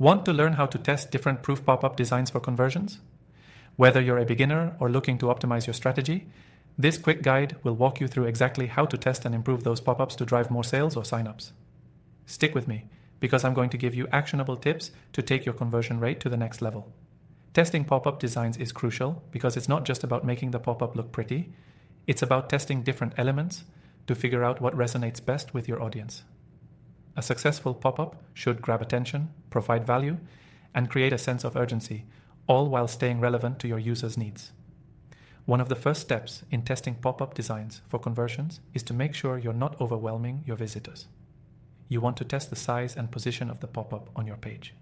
Want to learn how to test different proof pop-up designs for conversions? Whether you're a beginner or looking to optimize your strategy, this quick guide will walk you through exactly how to test and improve those pop-ups to drive more sales or signups. Stick with me, because I'm going to give you actionable tips to take your conversion rate to the next level. Testing pop-up designs is crucial because it's not just about making the pop-up look pretty, it's about testing different elements to figure out what resonates best with your audience. A successful pop-up should grab attention, provide value, and create a sense of urgency, all while staying relevant to your users' needs. One of the first steps in testing pop-up designs for conversions is to make sure you're not overwhelming your visitors. You want to test the size and position of the pop-up on your page.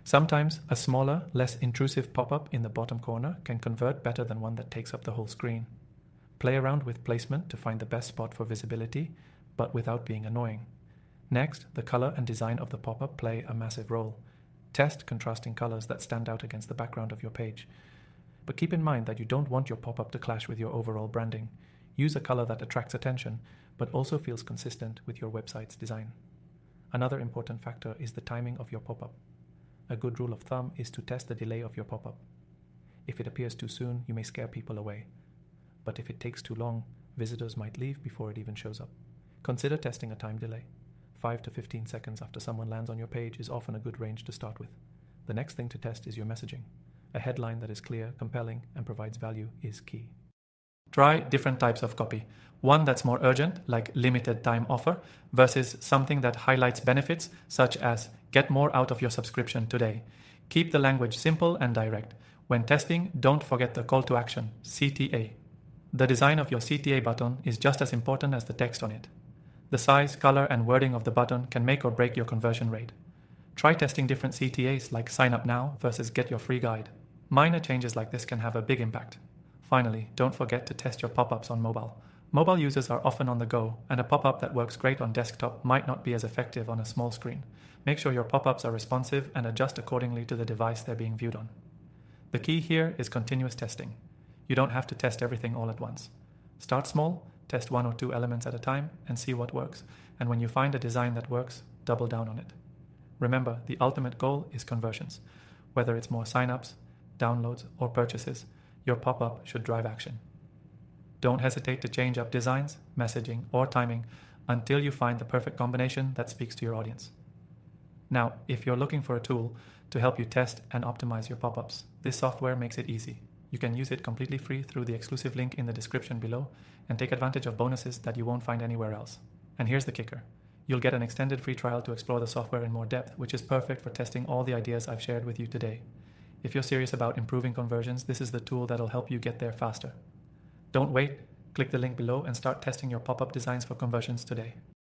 Sometimes a smaller, less intrusive pop-up in the bottom corner can convert better than one that takes up the whole screen. Play around with placement to find the best spot for visibility, but without being annoying. Next, the color and design of the pop-up play a massive role. Test contrasting colors that stand out against the background of your page. But keep in mind that you don't want your pop-up to clash with your overall branding. Use a color that attracts attention, but also feels consistent with your website's design. Another important factor is the timing of your pop-up. A good rule of thumb is to test the delay of your pop-up. If it appears too soon, you may scare people away. But if it takes too long, visitors might leave before it even shows up. Consider testing a time delay. 5 to 15 seconds after someone lands on your page is often a good range to start with. The next thing to test is your messaging. A headline that is clear, compelling, and provides value is key. Try different types of copy. One that's more urgent, like limited time offer, versus something that highlights benefits, such as get more out of your subscription today. Keep the language simple and direct. When testing, don't forget the call to action, CTA. The design of your CTA button is just as important as the text on it. The size, color, and wording of the button can make or break your conversion rate. Try testing different CTAs like sign up now versus get your free guide. Minor changes like this can have a big impact. Finally, don't forget to test your pop-ups on mobile. Mobile users are often on the go, and a pop-up that works great on desktop might not be as effective on a small screen. Make sure your pop-ups are responsive and adjust accordingly to the device they're being viewed on. The key here is continuous testing. You don't have to test everything all at once. Start small, test 1 or 2 elements at a time, and see what works. And when you find a design that works, double down on it. Remember, the ultimate goal is conversions. Whether it's more signups, downloads, or purchases, your pop-up should drive action. Don't hesitate to change up designs, messaging, or timing until you find the perfect combination that speaks to your audience. Now, if you're looking for a tool to help you test and optimize your pop-ups, this software makes it easy. You can use it completely free through the exclusive link in the description below and take advantage of bonuses that you won't find anywhere else. And here's the kicker. You'll get an extended free trial to explore the software in more depth, which is perfect for testing all the ideas I've shared with you today. If you're serious about improving conversions, this is the tool that'll help you get there faster. Don't wait, click the link below and start testing your pop-up designs for conversions today.